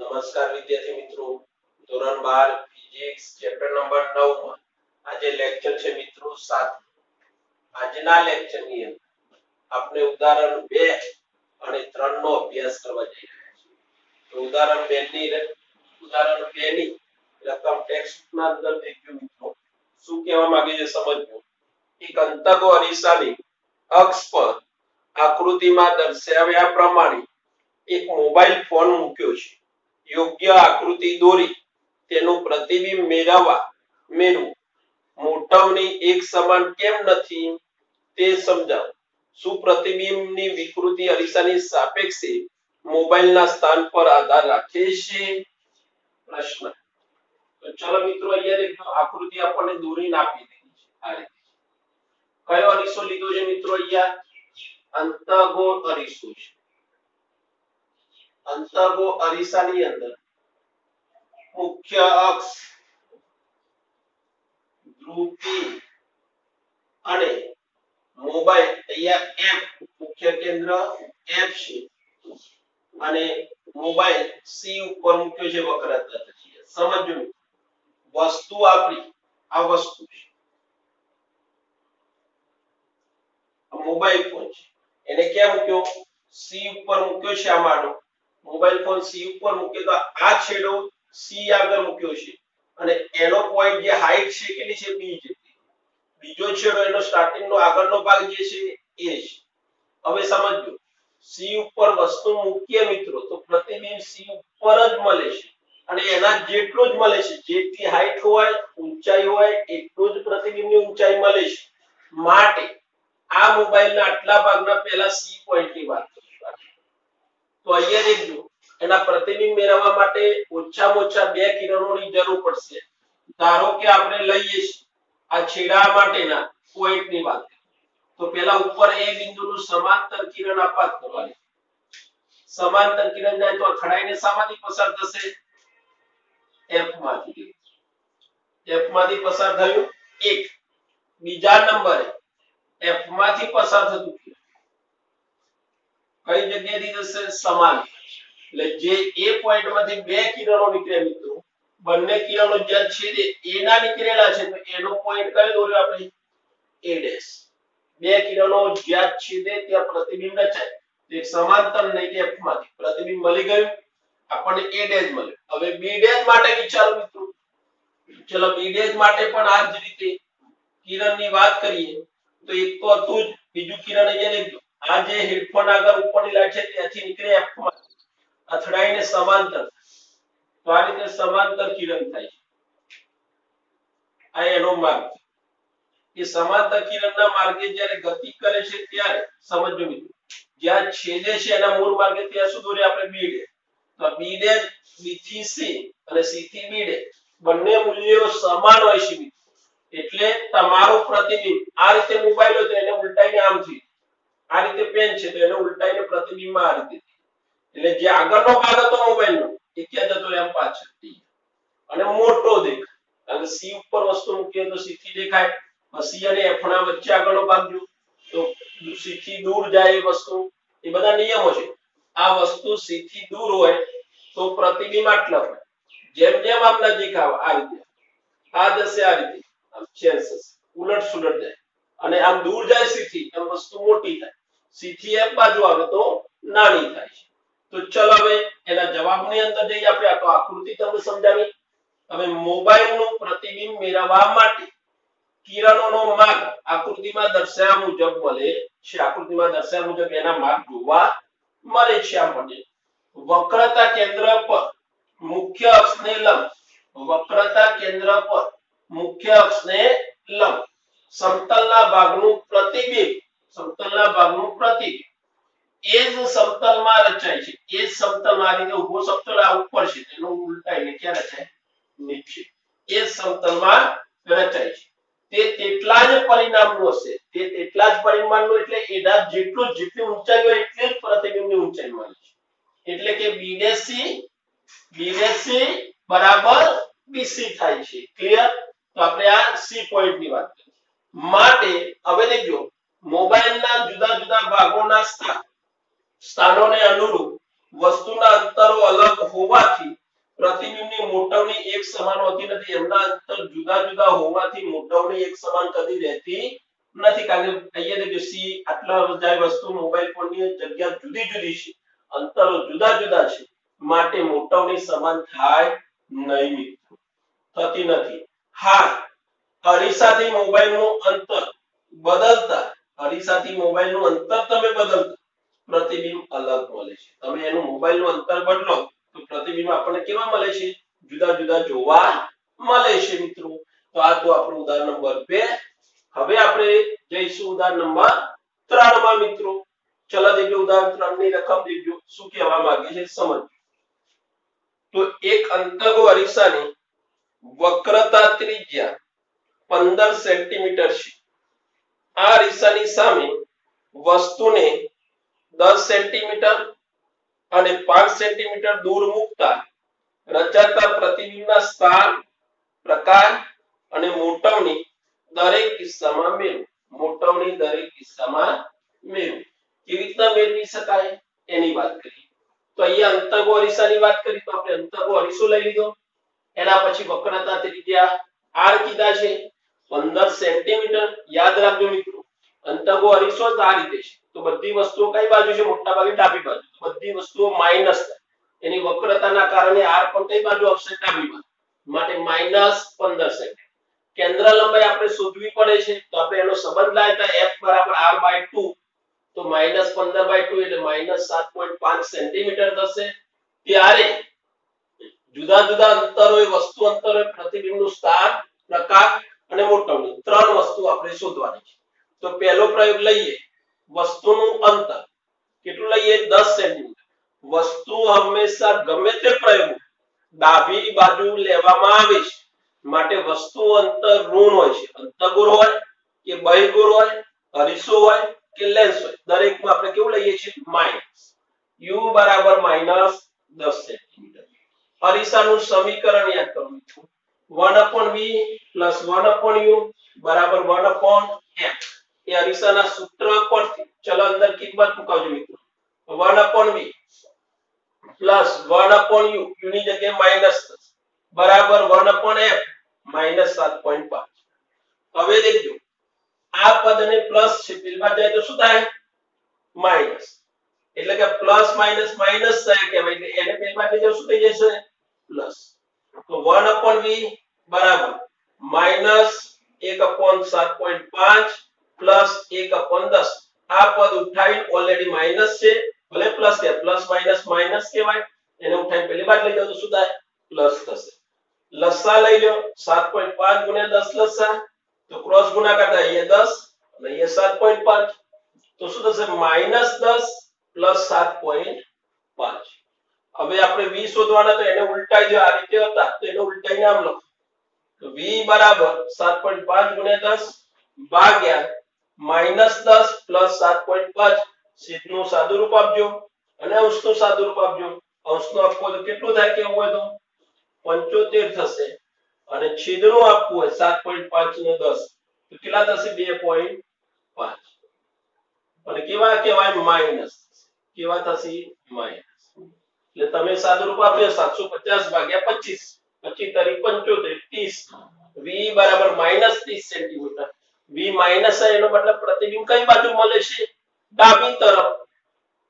નમસ્કાર વિદ્યાર્થી મિત્રો, ધોરણ 12 ફિઝિક્સ ચેપ્ટર નંબર 9 માં આજે લેક્ચર છે મિત્રો 7. આજના લેક્ચરની અંદર આપણે ઉદાહરણ 2 અને 3 નો અભ્યાસ કરવા જઈ રહ્યા છીએ. તો ઉદાહરણ 2 ની રકમ ટેક્સ્ટના અંદર દેખ્યું મિત્રો શું કહેવા માંગે છે સમજજો. એક અંતગો અરીસાની અક્ષ પર આકૃતિમાં દર્શાવ્યા પ્રમાણે એક મોબાઈલ ફોન મૂક્યો છે. યોગ્ય આકૃતિ દોરી તેનું પ્રતિબિંબ મેળવવું. મોટવની એક સમાન કેમ નથી તે સમજાવો. શું પ્રતિબિંબની વિકૃતિ અરીસાની સાપેક્ષે મોબાઈલના સ્થાન પર આધાર રાખે છે? પ્રશ્ન. તો ચલો મિત્રો અહીંયા દેખો આકૃતિ આપણને દોરીને આપી દીધી છે આ રીતે. કયો અરીસો લીધો છે મિત્રો? અહીંયા અંતગો અરીસો છે. અંતગો અરીસાની અંદર મુખ્ય અક્ષ ધ્રુવી અને મોબાઈલ અહીંયા F મુખ્ય કેન્દ્ર F છે અને મોબાઈલ C ઉપર મૂક્યો છે વક્રતા તરીકે. સમજો વસ્તુ આપણી આ વસ્તુ છે, મોબાઈલ ફોન છે, એને ક્યાં મૂક્યો? C ઉપર મૂક્યો છે. આ માનો મોબાઈલ ફોન C ઉપર મૂકે તો આ છેડો C આગળ મૂક્યો છે અને એનો પોઈન્ટ જે હાઈટ છે કેટલી છે? B જેટલી. બીજો છેડો એનો સ્ટાર્ટિંગ નો આગળનો ભાગ જે છે એ છે. હવે સમજો C ઉપર વસ્તુ મૂકીએ મિત્રો તો પ્રતિબિંબ C ઉપર જ મળે છે અને એના જેટલો જ મળે છે. જેટલી હાઈટ હોય ઊંચાઈ હોય એટલું જ પ્રતિબિંબની ઊંચાઈ મળે છે. માટે આ મોબાઈલના આટલા ભાગના પહેલા C પોઈન્ટની વાત કરીશું. તો અહીંયા દેખજો એના પ્રતિબિંબ મેળવવા માટે ઓછામાં ઓછા બે કિરણોની જરૂર પડશે. ધારો કે આપણે લઈએ છીએ આ છેડા માટેના પોઈન્ટની વાત. તો પહેલા ઉપર એ બિંદુનું સમાંતર કિરણ આપાત કરવાની. સમાંતર કિરણ જાય તો અથડાઈને શામાંથી પસાર થશે? F માંથી. F માંથી પસાર થયું એક. બીજા નંબરે F માંથી પસાર થતું કઈ જગ્યાએથી થશે? સમાન. એટલે જે એ પોઈન્ટ માંથી બે કિરણો નીકળ્યા મિત્રો, બંને કિરણો જ્યાં છેદે એના નીકળેલા છે તો એનો પોઈન્ટ કયો દોર્યો આપણે? A dash. બે કિરણો જ્યાં છેદે ત્યાં પ્રતિબિંબ રચાય. એક સમાંતર નહીં કે F માંથી પ્રતિબિંબ મળી ગયું આપણને A ડેશ મળ્યો. હવે B ડેશ માટે વિચારો મિત્રો. ચલો B ડેશ માટે પણ આ જ રીતે કિરણની વાત કરીએ તો એક તો હતું જ, બીજું કિરણ અહીંયા દેખજો આ જે હેડફોન આગળ ઉપરની લાઈટ છે ત્યાંથી નીકળે F માં અથડાઈને સમાંતર. તો આ રીતે સમાંતર કિરણ થાય છે. આ એનો માર્ગ. એ સમાંતર કિરણના માર્ગે જ્યારે ગતિ કરે છે ત્યારે સમજો મિત્રો જ્યાં છેદે છે એના મૂળ માર્ગે ત્યાં શું દોરે આપણે? B dash. તો B ડેશ B થી C અને C થી B ડેશ બંને મૂલ્યો સમાન હોય છે મિત્રો. એટલે તમારું પ્રતિબિંબ આ રીતે મોબાઈલ હોય તો એને ઉલટાઈને આમ થઈ, આ રીતે પેન છે તો એને ઉલટાઈને પ્રતિબિંબમાં આ રીતે. એટલે જે આગળનો ભાગ હતો મોબાઈલનો એ ક્યાં જતો? એમ પાછળ થઈ અને મોટો દેખાય. કારણ કે C ઉપર વસ્તુ મૂકીએ તો C થી દેખાય. C અને F ના વચ્ચે આગળનો ભાગ જો તો C થી દૂર જાય એ વસ્તુ. એ બધા નિયમો છે. આ વસ્તુ C થી દૂર હોય તો પ્રતિબિંબ આટલા હોય. જેમ જેમ આમ નજીક આવે આ રીતે આ જશે આ રીતે આમ ચેન્જ થશે, ઉલટ સુલટ જાય અને આમ દૂર જાય C થી એમ વસ્તુ મોટી થાય. C થી F બાજુ આવે તો નાની થાય છે. તો ચલો હવે એના જવાબની અંદર જઈએ આપણે. આ તો આકૃતિ તમને સમજાવી. હવે મોબાઈલનું પ્રતિબિંબ મેળવવા માટે કિરણોનો માર્ગ આકૃતિમાં દર્શાવ્યા મુજબ મળે છે. આકૃતિમાં દર્શાવ્યા મુજબ એના માર્ગ જોવા મળે છે આપણને. વક્રતા કેન્દ્ર પર મુખ્ય અક્ષને લંબ. વક્રતા કેન્દ્ર પર મુખ્ય અક્ષને લંબ સમતલના ભાગનું પ્રતિબિંબ. સમતલના ભાગનું પ્રતિબિંબ એ જ સમતલમાં રચાય છે. એ જ સમતલમાં રીતે ઊભો સમતલ આ ઉપર છે તેનો ઉલટાઈને ક્યાં રચાય? નીચે. એ જ સમતલમાં રચાય છે. તે તેટલા જ પરિમાણનું હશે. તે તેટલા જ પરિમાણનું એટલે એના જેટલું જેટલી ઊંચાઈ હોય એટલી જ પ્રતિબિંબની ઊંચાઈ મળે છે. એટલે કે B ડેશ C બરાબર BC થાય છે. ક્લિયર? તો આપણે આ C પોઈન્ટની વાત કરી. માટે હવે દેખજો મોબાઈલના જુદા જુદા ભાગોના સ્થાનોને અનુરૂપ વસ્તુના અંતરો અલગ હોવાથી પ્રતિબિંબની મોટવણી એક સમાન હોતી નથી, એમના અંતર જુદા જુદા હોવાથી મોટવણી એક સમાન કદી રહેતી નથી. કારણ કે અહીંયા જો સી આટલા જાય વસ્તુ મોબાઈલ ફોનની જગ્યા જુદી જુદી છે, અંતરો જુદા જુદા છે, માટે મોટવણી સમાન થાય નહીં મિત્રો, થતી નથી. હા, અરીસાથી મોબાઈલનું અંતર બદલતા, અરીસાથી મોબાઈલનું અંતર તમે બદલતા પ્રતિબિંબ અલગ મળે છે. તમે એનું મોબાઈલનું અંતર બદલો તો પ્રતિબિંબ આપણને કેવા મળે છે? જુદા જુદા જોવા મળે છે મિત્રો. તો આ તો આપણું ઉદાહરણ નંબર 2. હવે આપણે જઈશું ઉદાહરણ નંબર 3 માં મિત્રો. ચલો દેખજો ઉદાહરણ 3 ની રકમ દેખજો શું કહેવા માંગે છે સમજ. તો એક અંતગો અરીસાની વક્રતા ત્રિજ્યા 15 સેન્ટીમીટર છે. આ અરીસાની સામે વસ્તુને 10 સેન્ટીમીટર અને 5 સેન્ટીમીટર દૂર મૂકતા રચાતા પ્રતિબિંબના સ્થાન, પ્રકાર અને મોટવણી દરેક કિસ્સામાં મેળવો. મોટવણી દરેક કિસ્સામાં મેળવો. કેવી રીતના મેળવી શકાય એની વાત કરીએ. તો અહીંયા અંતગો અરીસાની વાત કરી તો આપણે અંતગો અરીસો લઈ લીધો, એના પછી વક્રતા ત્રિજ્યા r કીધા છે 15 સેન્ટીમીટર. યાદ રાખજો મિત્રો, અંતગો અરીસો જ આ રીતે છે. તો બધી વસ્તુઓ કઈ બાજુ છે? મોટા ભાગે ડાબી બાજુ. બધી વસ્તુઓ માઈનસ થાય, એની વક્રતાના કારણે r પણ કઈ બાજુ આવશે? ડાબી બાજુ, માટે -15 સેન્ટીમીટર. કેન્દ્ર લંબાઈ આપણે શોધવી પડે છે, તો આપણે એનો સંબંધ લાવતા f = r/2. તો -15/2 એટલે -7.5 સેન્ટીમીટર થશે. ત્યારે જુદા જુદા અંતરોએ વસ્તુ અંતરોએ પ્રતિબિંબનું સ્થાન, પ્રકાર અને મોટવણી ત્રણ વસ્તુ આપણે શોધવાની છે. તો પહેલો પ્રયોગ લઈએ. વસ્તુનું અંતર કેટલું લઈએ? 10 સેન્ટીમીટર. વસ્તુ હંમેશા ગમે તે પ્રયોગ ડાબી બાજુ લેવામાં આવે છે, માટે વસ્તુ અંતર ઋણ હોય છે. અંતઃગોળ હોય કે બહિર્ગોળ હોય, અરીસો હોય કે લેન્સ હોય, દરેકમાં આપણે કેવું લઈએ છીએ? માઈનસ. u = -10 centimetre. અરીસાનું સમીકરણ યાદ કરો મિત્રો. 1/v + 1/u = 1/f. એ અરીસાના સૂત્ર પરથી ચલો અંદર કિંમત મુકાવજો મિત્રો. 1/v + 1/u, u ની જગ્યાએ માઈનસ બરાબર 1/f -7.5. હવે દેખજો આ પદને પ્લસ છે, પેલી બાજુ જાય તો શું થાય? માઈનસ. એટલે કે પ્લસ માઈનસ માઈનસ થાય કહેવાય, એટલે એને પેલી બાજુ જાય શું થઈ જશે? પ્લસ. તો 1/v બરાબર -1/7.5 પ્લસ 1/10. આ પદ ઉઠાવીને ઓલરેડી માઈનસ છે, ભલે પ્લસ છે, પ્લસ માઈનસ માઈનસ કહેવાય, એને ઉઠાવીને પેલી બાજુ લઈ જાવ તો શું થાય? પ્લસ થશે. લસા લઈ લો 7.5 * 10 લસા, તો ક્રોસ ગુણાકાર થાય, અહીંયા 10 અને અહીંયા 7.5, તો શું થશે? -10 + 7.5. હવે આપણે v શોધવાના, તો એને ઉલટાઈ દો. આ રીતે હતા તો એને ઉલટાઈને આમ લખો. તો v = 7.5 * 10 ભાગ્યા -10 + 7.5. છેદનું સાદું રૂપ આપજો અને અંશનું સાદું રૂપ આપજો. અંશનું આપવું તો કેટલું થાય કેવું હોય તો 75 થશે, અને છેદનું આપવું હોય 7.5 ને 10 તો કેટલા થશે? 2.5. અને કેવા કહેવાય? માઈનસ. કેવા થશે? માઈનસ. એટલે તમે સાદું રૂપ આપ્યો 750 ભાગ્યા 25, 25 * 30, v = -30 સેન્ટીમીટર. v માઈનસ છે એનો મતલબ પ્રતિબિંબ કઈ બાજુ મળે છે? ડાબી તરફ.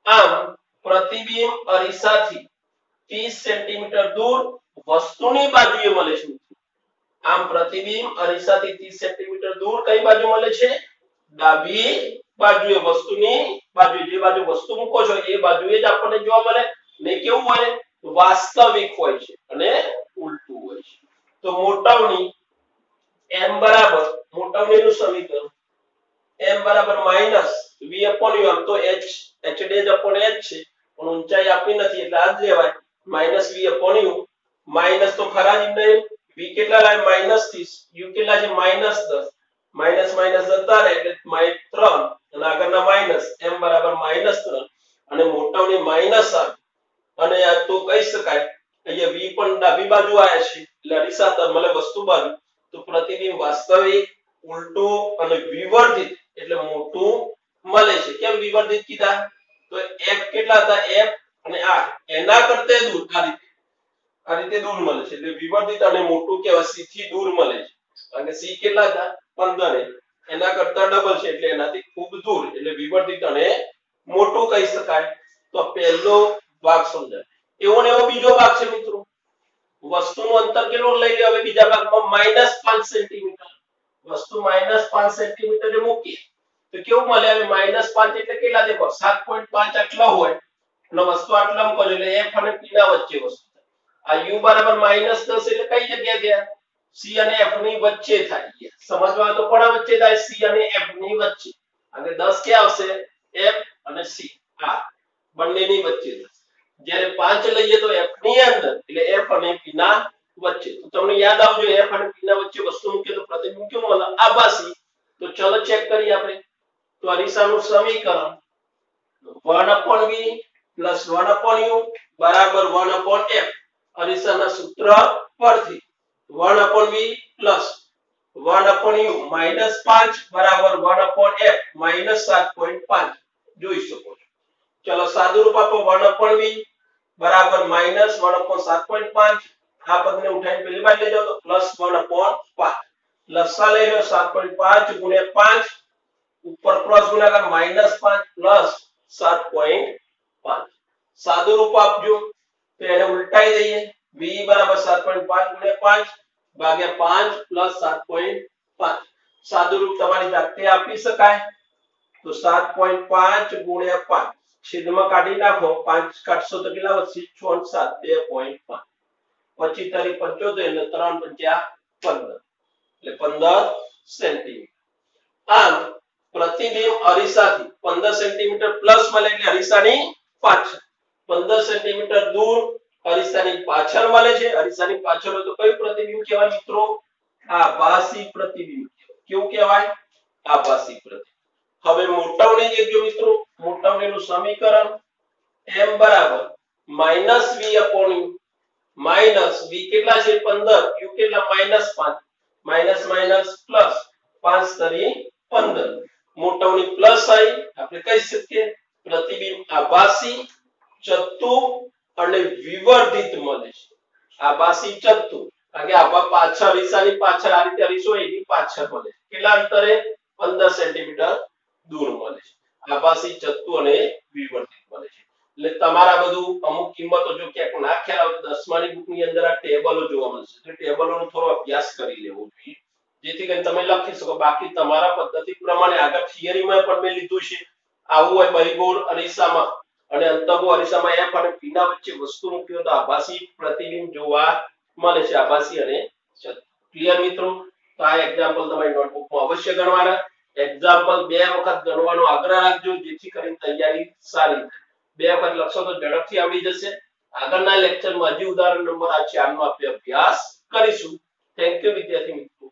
આમ પ્રતિબિંબ અરીસાથી 30 સેન્ટીમીટર દૂર વસ્તુની બાજુએ મળે છે. આમ પ્રતિબિંબ અરીસાથી 30 સેન્ટીમીટર દૂર કઈ બાજુ મળે છે? ડાબી બાજુએ, વસ્તુની બાજુએ. જે બાજુ વસ્તુ મૂકો છો એ બાજુએ જ આપણને જોવા મળે. ને કેવું હોય? વાસ્તવિક હોય છે અને ઉલટું હોય છે. તો મોટવણી m બરાબર, મોટવણીનું સમીકરણ m બરાબર -v/u. આમ તો h h' છે, પણ ઊંચાઈ આપી નથી એટલે આ જ લેવાય. -v/u. માઈનસ તો ખરા જ નહીં. v કેટલા લાવે? -30. u કેટલા છે? -10. માઈનસ માઈનસ જતા રહે એટલે -3 અને આગળના માઈનસ. m બરાબર -3 અને મોટવણી માઈનસ આવે. અને આ તો કહી શકાય અહીંયા v પણ ડાબી બાજુ આયા છે, એટલે અરીસા મતલબ વસ્તુ બાજુ. તો પ્રતિબિંબ વાસ્તવિક, ઉલટું અને વિવર્ધિત એટલે મોટું મળે છે. કેમ વિવર્ધિત કીધા? તો f કેટલા હતા? f અને r એના કરતે દૂર. આ રીતે આ રીતે દૂર મળે છે એટલે વિવર્ધિત અને મોટું કેવા c થી દૂર મળે છે અને c કેટલા હતા 15 એના કરતા ડબલ છે એટલે એનાથી ખૂબ દૂર એટલે વિવર્ધિત અને મોટું કહી શકાય તો પહેલો ભાગ સમજાય એવો ને એવો બીજો ભાગ છે મિત્રો વસ્તુનું અંતર કેટલું લઈ લે હવે બીજા ભાગમાં -5 સેન્ટીમીટર વસ્તુ -5 સેન્ટીમીટર એ મૂકી તો કેવું મળે હવે -5 એટલે કેટલા દેખો 7.5 આટલા હોય અને વસ્તુ આટલા મૂકો એટલે f અને p ના વચ્ચે વસ્તુ આ u બરાબર -10 એટલે કઈ જગ્યાએ થયા c અને f ની વચ્ચે થાય સમજવા તો કોના વચ્ચે થાય c અને f ની વચ્ચે અને 10 ક્યાં આવશે f અને c આ બંનેની વચ્ચે જ્યારે 5 લઈએ તો f ની અંદર એટલે f અને p ના વચ્ચે તો તમને યાદ આવજો f અને p ના વચ્ચે વસ્તુ મૂકે તો પ્રતિબિંબ કેવું મળે આભાસી તો ચલો ચેક કરીએ આપણે તો અરીસાનું સમીકરણ 1/v + 1/u બરાબર 1/f અરીસાના સૂત્ર પરથી 1/v + 1/u -5 બરાબર 1/f -7.5 જોઈ શકો છો ચલો સાદુરૂપ આપો 1/v બરાબર -1/7.5 આ પદને ઉઠાઈને પેલી બાજુ લઈ જાઓ તો +1/5 લસા લઈ લો 7.5 * 5 ઉપર ક્રોસ ગુણાકાર -5 + 7.5 સાદુરૂપ આપજો તો એને ઉલટાઈ દઈએ v બરાબર 7.5 * 5 ભાગ્યા 5 + 7.5 સાદુરૂપ તમારી જાતે આપી શકાય તો 7.5 * 5 છેદમાં કાઢી નાખો 5 કાઢશો તો કેટલા વધશે 6 7 2.5 25 તારી 75 એટલે 3 પંચા 15 એટલે 15 સેન્ટીમીટર આમ પ્રતિબિંબ અરીસાથી 15 સેન્ટીમીટર પ્લસ મળે એટલે અરીસાની પાછળ 15 સેન્ટીમીટર દૂર અરીસાની પાછળ મળે છે અરીસાની પાછળ હોય તો કયું પ્રતિબિંબ કહેવાય મિત્રો આભાસી પ્રતિબિંબ કેવું કહેવાય આભાસી પ્રતિબિંબ હવે મોટાવણી દેખજો મિત્રો મોટાવણીનું સમીકરણ m બરાબર -v/u માઈનસ v કેટલા છે 15 u કેટલા -5 માઈનસ માઈનસ પ્લસ 5 તરી 15 મોટાવની પ્લસ આવી આપણે કહી શકીએ પ્રતિબિંબ આભાસી ચત્તુ અને વિવર્ધિત મળે છે આભાસી ચત્તુ કારણ કે આભા પાછળ અરીસાની પાછળ આ રીતે અરીસો એની પાછળ મળે છે કેટલા અંતરે 15 સેન્ટીમીટર દૂર મળે છે આભાસી ચત્તુ અને વિવર્ધિત મળે છે એટલે તમારા બધું અમુક કિંમતો જો ક્યાંક ના ખ્યાલ આવે તો 10માની બુકની અંદર આ ટેબલો જોવા મળશે એટલે ટેબલોનો થોડો અભ્યાસ કરી લેવો જોઈએ જેથી કરીને તમે લખી શકો બાકી તમારા પદ્ધતિ પ્રમાણે આગળ થિયરીમાં પણ મેં લીધું છે આવું હોય બહિગોળ અરીસામાં અને અંતઃગોળ અરીસામાં f અને p ના વચ્ચે વસ્તુ મૂકી હોય તો આભાસી પ્રતિબિંબ જોવા મળે છે આભાસી અને ચત્તુ ક્લિયર મિત્રો તો આ એક્ઝામ્પલ તમારી નોટબુકમાં અવશ્ય ગણવાના એક્ઝામ્પલ બે વખત ગણવાનો આગ્રહ રાખજો જેથી કરીને તૈયારી સારી થાય બે વખત લખશો તો ઝડપથી આવડી જશે આગળના લેક્ચરમાં હજી ઉદાહરણ નંબર 4 નો આપણે અભ્યાસ કરીશું થેન્ક યુ વિદ્યાર્થી મિત્રો